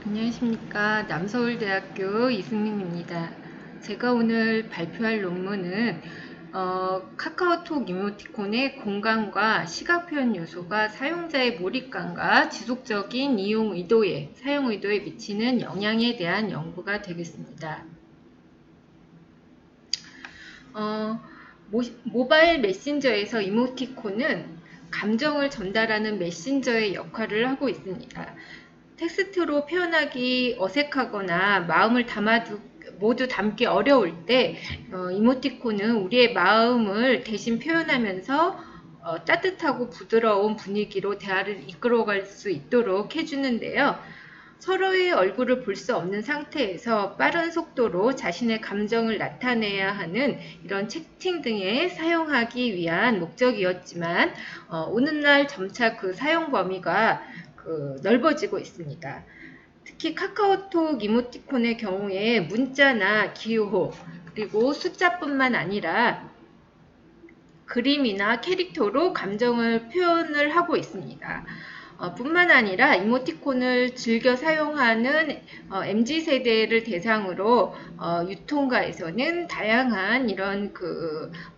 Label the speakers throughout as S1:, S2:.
S1: 안녕하십니까. 남서울대학교 이승민입니다. 제가 오늘 발표할 논문은 카카오톡 이모티콘의 공감과 시각표현 요소가 사용자의 몰입감과 지속적인 이용 의도에, 사용 의도에 미치는 영향에 대한 연구가 되겠습니다. 모바일 메신저에서 이모티콘은 감정을 전달하는 메신저의 역할을 하고 있습니다. 텍스트로 표현하기 어색하거나 마음을 모두 담기 어려울 때 이모티콘은 우리의 마음을 대신 표현하면서 따뜻하고 부드러운 분위기로 대화를 이끌어갈 수 있도록 해주는데요. 서로의 얼굴을 볼 수 없는 상태에서 빠른 속도로 자신의 감정을 나타내야 하는 이런 채팅 등에 사용하기 위한 목적이었지만 오늘날 점차 그 사용 범위가 넓어지고 있습니다. 특히 카카오톡 이모티콘의 경우에 문자나 기호 그리고 숫자뿐만 아니라 그림이나 캐릭터로 감정을 표현을 하고 있습니다. 뿐만 아니라 이모티콘을 즐겨 사용하는 MZ세대를 대상으로 유통가에서는 다양한 이런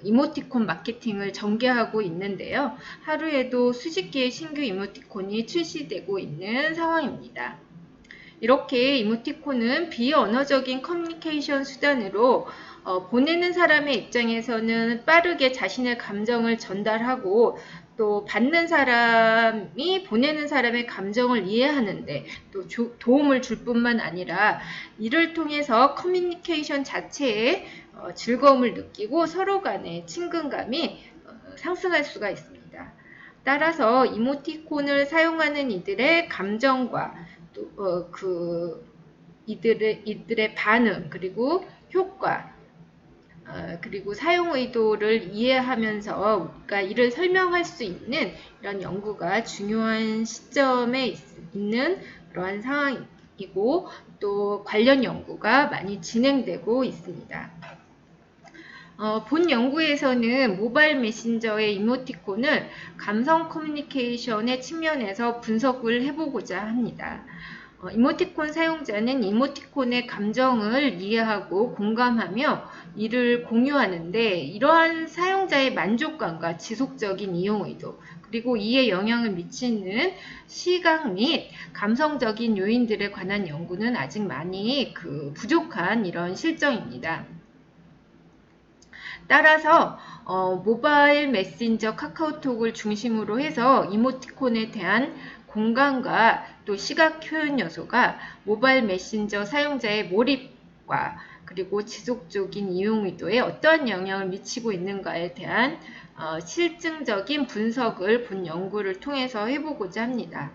S1: 이모티콘 마케팅을 전개하고 있는데요. 하루에도 수십 개의 신규 이모티콘이 출시되고 있는 상황입니다. 이렇게 이모티콘은 비언어적인 커뮤니케이션 수단으로 보내는 사람의 입장에서는 빠르게 자신의 감정을 전달하고 또 받는 사람이 보내는 사람의 감정을 이해하는데 또 도움을 줄 뿐만 아니라 이를 통해서 커뮤니케이션 자체에 즐거움을 느끼고 서로 간의 친근감이 상승할 수가 있습니다. 따라서 이모티콘을 사용하는 이들의 감정과 또 이들의 반응 그리고 효과 그리고 사용 의도를 이해하면서 우리가 이를 설명할 수 있는 이런 연구가 중요한 시점에 있는 그러한 상황이고 또 관련 연구가 많이 진행되고 있습니다. 본 연구에서는 모바일 메신저의 이모티콘을 감성 커뮤니케이션의 측면에서 분석을 해보고자 합니다. 이모티콘 사용자는 이모티콘의 감정을 이해하고 공감하며 이를 공유하는데 이러한 사용자의 만족감과 지속적인 이용 의도 그리고 이에 영향을 미치는 시각 및 감성적인 요인들에 관한 연구는 아직 많이 부족한 이런 실정입니다. 따라서 모바일 메신저 카카오톡을 중심으로 해서 이모티콘에 대한 공감과 또 시각 표현 요소가 모바일 메신저 사용자의 몰입과 그리고 지속적인 이용 의도에 어떠한 영향을 미치고 있는가에 대한 실증적인 분석을 본 연구를 통해서 해보고자 합니다.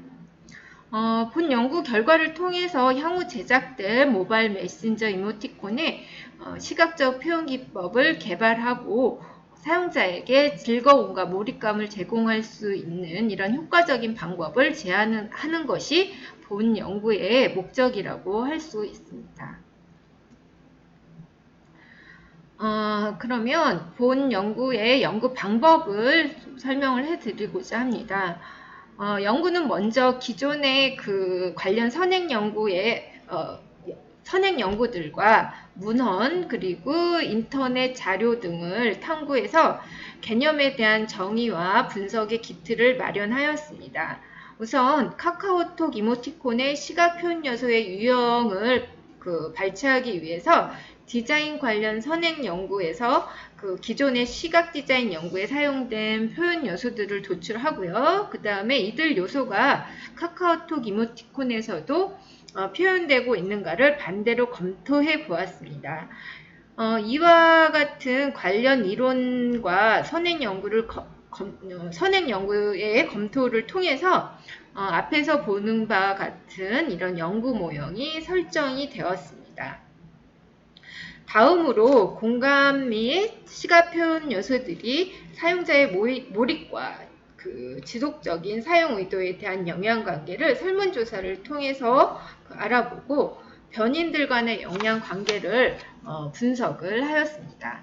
S1: 본 연구 결과를 통해서 향후 제작될 모바일 메신저 이모티콘의 시각적 표현 기법을 개발하고 사용자에게 즐거움과 몰입감을 제공할 수 있는 이런 효과적인 방법을 제안하는 것이 본 연구의 목적이라고 할 수 있습니다. 그러면 본 연구의 연구 방법을 설명을 해드리고자 합니다. 연구는 먼저 기존의 관련 선행 연구들과 문헌 그리고 인터넷 자료 등을 탐구해서 개념에 대한 정의와 분석의 기틀을 마련하였습니다. 우선 카카오톡 이모티콘의 시각 표현 요소의 유형을 발췌하기 위해서 디자인 관련 선행 연구에서 기존의 시각 디자인 연구에 사용된 표현 요소들을 도출하고요. 그 다음에 이들 요소가 카카오톡 이모티콘에서도 표현되고 있는가를 반대로 검토해 보았습니다. 이와 같은 관련 이론과 선행 연구의 검토를 통해서 앞에서 보는 바와 같은 이런 연구 모형이 설정이 되었습니다. 다음으로 공감 및 시각 표현 요소들이 사용자의 몰입과 지속적인 사용 의도에 대한 영향관계를 설문조사를 통해서 알아보고 변인들 간의 영향 관계를 분석을 하였습니다.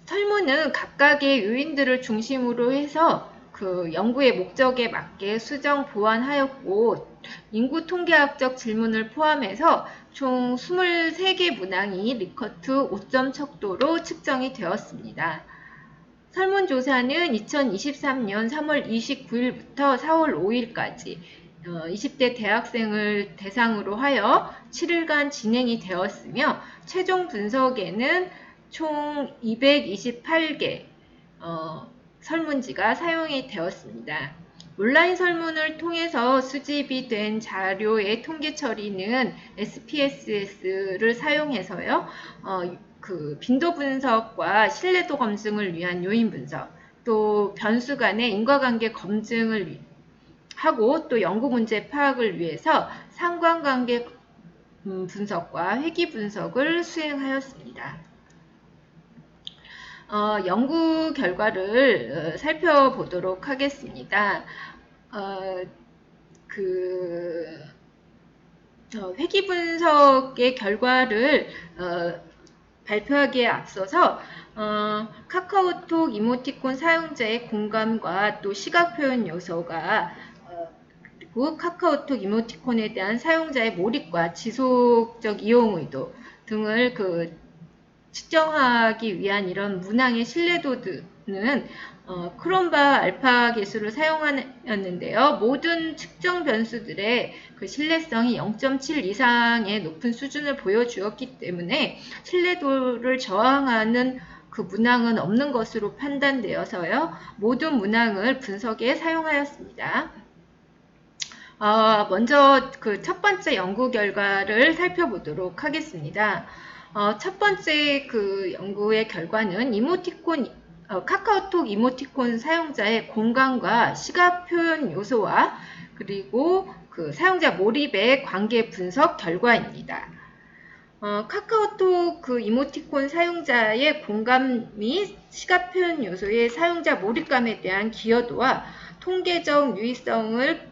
S1: 설문은 각각의 요인들을 중심으로 해서 그 연구의 목적에 맞게 수정 보완하였고 인구 통계학적 질문을 포함해서 총 23개 문항이 리커트 5점 척도로 측정이 되었습니다. 설문조사는 2023년 3월 29일부터 4월 5일까지 20대 대학생을 대상으로 하여 7일간 진행이 되었으며 최종 분석에는 총 228개 설문지가 사용이 되었습니다. 온라인 설문을 통해서 수집이 된 자료의 통계 처리는 SPSS를 사용해서요. 그 빈도 분석과 신뢰도 검증을 위한 요인 분석, 또 변수 간의 인과관계 검증을 하고 또 연구 문제 파악을 위해서 상관관계 분석과 회귀 분석을 수행하였습니다. 연구 결과를 살펴보도록 하겠습니다. 회귀 분석의 결과를 발표하기에 앞서서 카카오톡 이모티콘 사용자의 공감과 또 시각 표현 요소가 그리고 카카오톡 이모티콘에 대한 사용자의 몰입과 지속적 이용 의도 등을 측정하기 위한 이런 문항의 신뢰도는 크롬바 알파 계수를 사용하였는데요. 모든 측정 변수들의 그 신뢰성이 0.7 이상의 높은 수준을 보여주었기 때문에 신뢰도를 저항하는 그 문항은 없는 것으로 판단되어서요. 모든 문항을 분석에 사용하였습니다. 먼저 그 첫 번째 연구 결과를 살펴보도록 하겠습니다. 첫 번째 그 연구의 결과는 카카오톡 이모티콘 사용자의 공감과 시각 표현 요소와 그리고 그 사용자 몰입의 관계 분석 결과입니다. 카카오톡 그 이모티콘 사용자의 공감 및 시각 표현 요소의 사용자 몰입감에 대한 기여도와 통계적 유의성을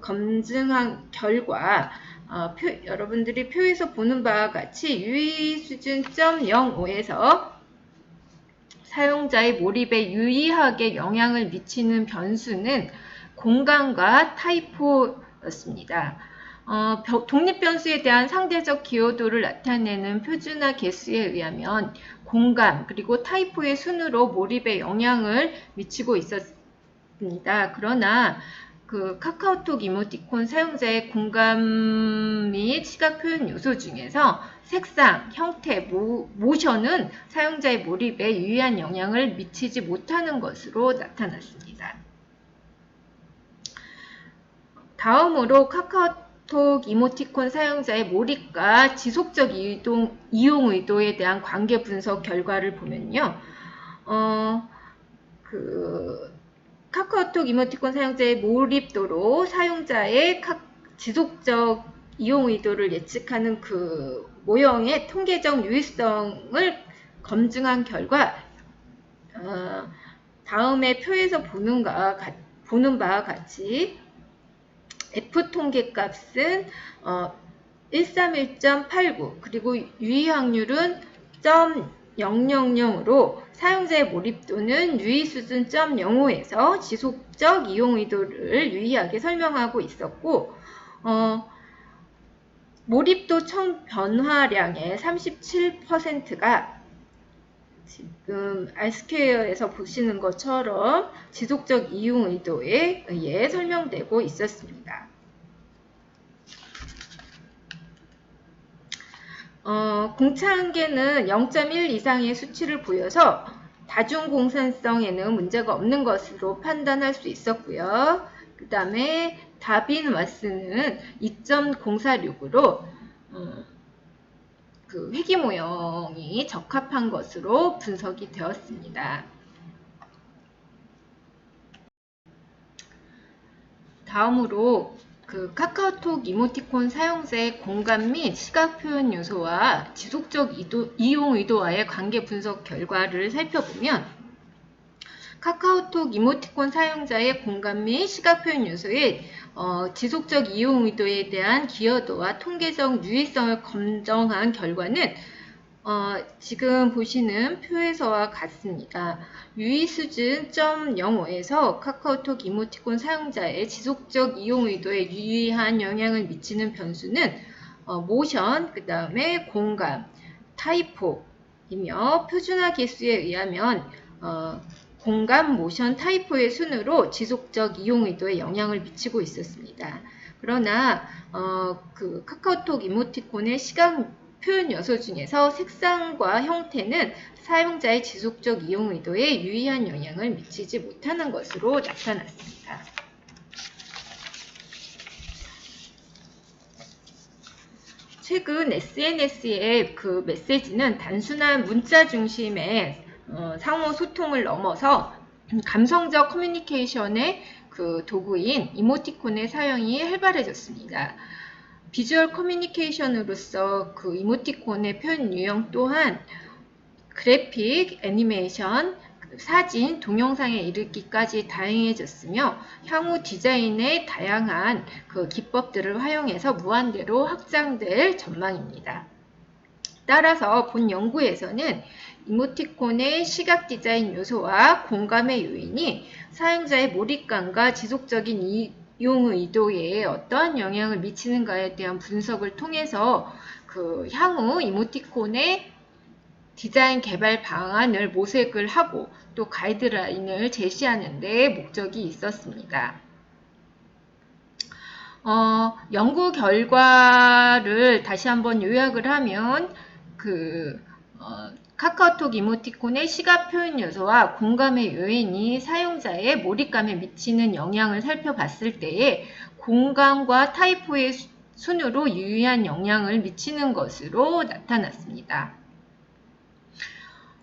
S1: 검증한 결과 여러분들이 표에서 보는 바와 같이 유의 수준 0.05에서 사용자의 몰입에 유의하게 영향을 미치는 변수는 공감과 타이포였습니다. 독립변수에 대한 상대적 기여도를 나타내는 표준화 계수에 의하면 공감 그리고 타이포의 순으로 몰입에 영향을 미치고 있었습니다. 그러나 그 카카오톡 이모티콘 사용자의 공감 및 시각 표현 요소 중에서 색상, 형태, 모션은 사용자의 몰입에 유의한 영향을 미치지 못하는 것으로 나타났습니다. 다음으로 카카오톡 이모티콘 사용자의 몰입과 지속적 이용 의도에 대한 관계 분석 결과를 보면요. 카카오톡 이모티콘 사용자의 몰입도로 사용자의 지속적 이용 의도를 예측하는 그 모형의 통계적 유의성을 검증한 결과 다음에 표에서 보는 바와 같이 F 통계값은 131.89 그리고 유의 확률은 0.000으로 사용자의 몰입도는 유의 수준 0.05에서 지속적 이용 의도를 유의하게 설명하고 있었고 몰입도 총 변화량의 37%가 지금 R스퀘어에서 보시는 것처럼 지속적 이용 의도에 의해 설명되고 있었습니다. 공차 한계는 0.1 이상의 수치를 보여서 다중공산성에는 문제가 없는 것으로 판단할 수 있었고요. 그 다음에 다빈 왓슨은 2.046으로 그 회귀 모형이 적합한 것으로 분석이 되었습니다. 다음으로 그 카카오톡 이모티콘 사용자의 공감 및 시각 표현 요소와 지속적 이용 의도와의 관계 분석 결과를 살펴보면 카카오톡 이모티콘 사용자의 공감 및 시각 표현 요소의 지속적 이용 의도에 대한 기여도와 통계적 유의성을 검증한 결과는 지금 보시는 표에서와 같습니다. 유의 수준 0.05에서 카카오톡 이모티콘 사용자의 지속적 이용 의도에 유의한 영향을 미치는 변수는 모션, 그 다음에 공감, 타이포이며 표준화 계수에 의하면 공감, 모션, 타이포의 순으로 지속적 이용 의도에 영향을 미치고 있었습니다. 그러나 그 카카오톡 이모티콘의 시각 표현 요소 중에서 색상과 형태는 사용자의 지속적 이용 의도에 유의한 영향을 미치지 못하는 것으로 나타났습니다. 최근 SNS의 그 메시지는 단순한 문자 중심의 상호 소통을 넘어서 감성적 커뮤니케이션의 그 도구인 이모티콘의 사용이 활발해졌습니다. 비주얼 커뮤니케이션으로서 그 이모티콘의 표현 유형 또한 그래픽, 애니메이션, 사진, 동영상에 이르기까지 다양해졌으며 향후 디자인의 다양한 그 기법들을 활용해서 무한대로 확장될 전망입니다. 따라서 본 연구에서는 이모티콘의 시각 디자인 요소와 공감의 요인이 사용자의 몰입감과 지속적인 이용 의도에 어떠한 영향을 미치는가에 대한 분석을 통해서 그 향후 이모티콘의 디자인 개발 방안을 모색을 하고 또 가이드라인을 제시하는 데 목적이 있었습니다. 연구 결과를 다시 한번 요약을 하면 카카오톡 이모티콘의 시각 표현 요소와 공감의 요인이 사용자의 몰입감에 미치는 영향을 살펴봤을 때에 공감과 타이포의 순으로 유의한 영향을 미치는 것으로 나타났습니다.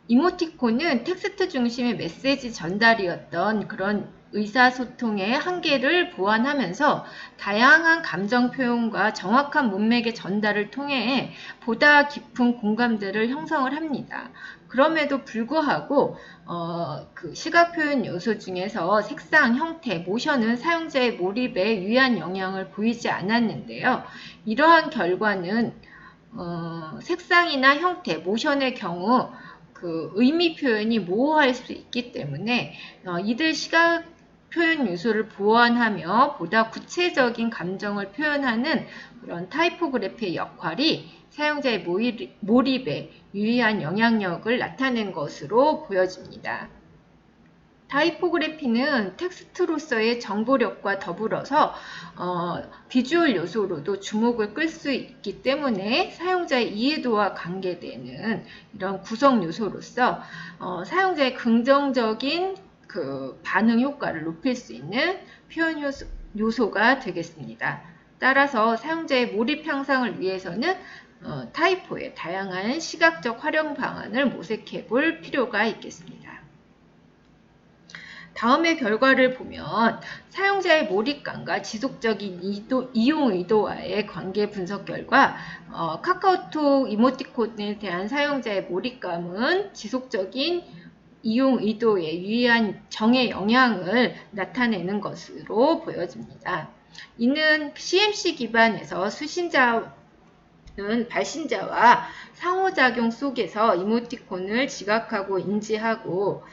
S1: 이모티콘은 텍스트 중심의 메시지 전달이었던 그런 의사소통의 한계를 보완하면서 다양한 감정 표현과 정확한 문맥의 전달을 통해 보다 깊은 공감대를 형성을 합니다. 그럼에도 불구하고 그 시각 표현 요소 중에서 색상, 형태, 모션은 사용자의 몰입에 유의한 영향을 보이지 않았는데요. 이러한 결과는 색상이나 형태, 모션의 경우 그 의미 표현이 모호할 수 있기 때문에 이들 시각 표현 요소를 보완하며 보다 구체적인 감정을 표현하는 그런 타이포그래피의 역할이 사용자의 몰입에 유의한 영향력을 나타낸 것으로 보여집니다. 타이포그래피는 텍스트로서의 정보력과 더불어서 비주얼 요소로도 주목을 끌 수 있기 때문에 사용자의 이해도와 관계되는 이런 구성 요소로서 사용자의 긍정적인 그 반응 효과를 높일 수 있는 표현 요소가 되겠습니다. 따라서 사용자의 몰입 향상을 위해서는 타이포의 다양한 시각적 활용 방안을 모색해 볼 필요가 있겠습니다. 다음의 결과를 보면 사용자의 몰입감과 지속적인 이용 의도와의 관계 분석 결과 카카오톡 이모티콘에 대한 사용자의 몰입감은 지속적인 이용 의도에 유의한 정의 영향을 나타내는 것으로 보여집니다. 이는 CMC 기반에서 수신자는 발신자와 상호작용 속에서 이모티콘을 지각하고 인지하고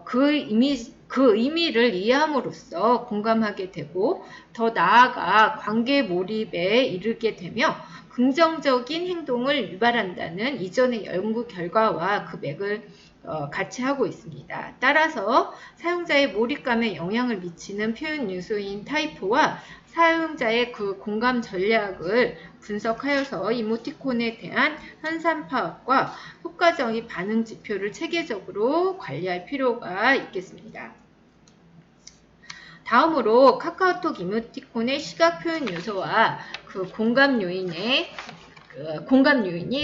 S1: 그 의미를 이해함으로써 공감하게 되고 더 나아가 관계 몰입에 이르게 되며 긍정적인 행동을 유발한다는 이전의 연구 결과와 그 맥을 같이 하고 있습니다. 따라서 사용자의 몰입감에 영향을 미치는 표현 요소인 타이포와 사용자의 그 공감 전략을 분석하여서 이모티콘에 대한 현상 파악과 효과적인 반응 지표를 체계적으로 관리할 필요가 있겠습니다. 다음으로 카카오톡 이모티콘의 시각 표현 요소와 그 공감 요인이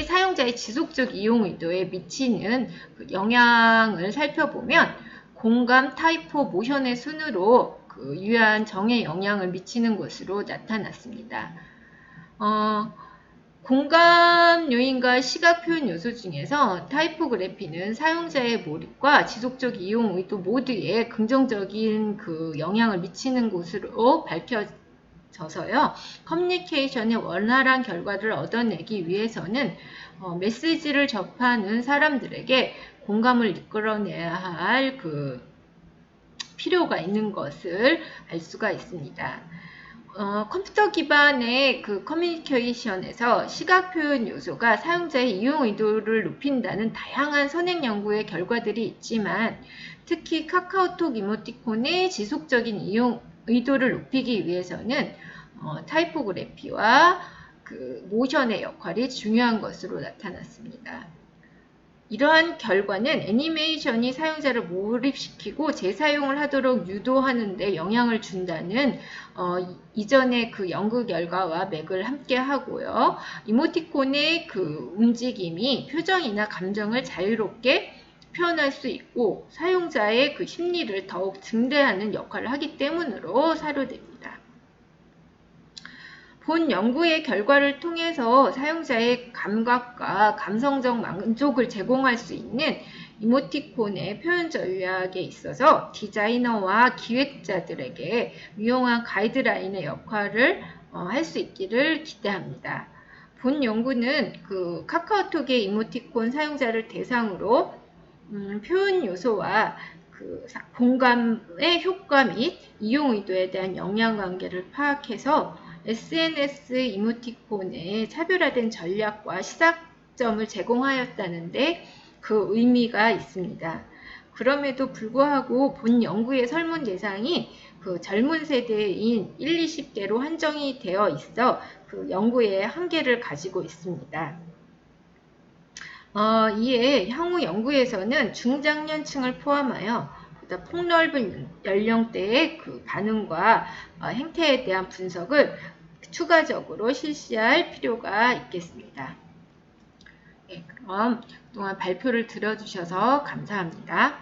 S1: 사용자의 지속적 이용 의도에 미치는 그 영향을 살펴보면 공감, 타이포, 모션의 순으로 그 유효한 정의 영향을 미치는 것으로 나타났습니다. 공감 요인과 시각 표현 요소 중에서 타이포그래피는 사용자의 몰입과 지속적 이용 의도 모두에 긍정적인 그 영향을 미치는 것으로 져서요. 커뮤니케이션의 원활한 결과를 얻어내기 위해서는 메시지를 접하는 사람들에게 공감을 이끌어내야 할 필요가 있는 것을 알 수가 있습니다. 컴퓨터 기반의 커뮤니케이션에서 시각 표현 요소가 사용자의 이용 의도를 높인다는 다양한 선행 연구의 결과들이 있지만 특히 카카오톡 이모티콘의 지속적인 이용 의도를 높이기 위해서는 타이포그래피와 모션의 역할이 중요한 것으로 나타났습니다. 이러한 결과는 애니메이션이 사용자를 몰입시키고 재사용을 하도록 유도하는 데 영향을 준다는 이전의 연구 결과와 맥을 함께 하고요. 이모티콘의 움직임이 표정이나 감정을 자유롭게 표현할 수 있고 사용자의 심리를 더욱 증대하는 역할을 하기 때문으로 사료됩니다. 본 연구의 결과를 통해서 사용자의 감각과 감성적 만족을 제공할 수 있는 이모티콘의 표현 전략에 있어서 디자이너와 기획자들에게 유용한 가이드라인의 역할을 할 수 있기를 기대합니다. 본 연구는 카카오톡의 이모티콘 사용자를 대상으로 표현 요소와 공감의 효과 및 이용 의도에 대한 영향관계를 파악해서 SNS 이모티콘의 차별화된 전략과 시작점을 제공하였다는데 의미가 있습니다. 그럼에도 불구하고 본 연구의 설문 대상이 젊은 세대인 1, 20대로 한정이 되어 있어 연구의 한계를 가지고 있습니다. 이에 향후 연구에서는 중장년층을 포함하여 보다 폭넓은 연령대의 반응과 행태에 대한 분석을 추가적으로 실시할 필요가 있겠습니다. 네, 그럼 그동안 발표를 들어주셔서 감사합니다.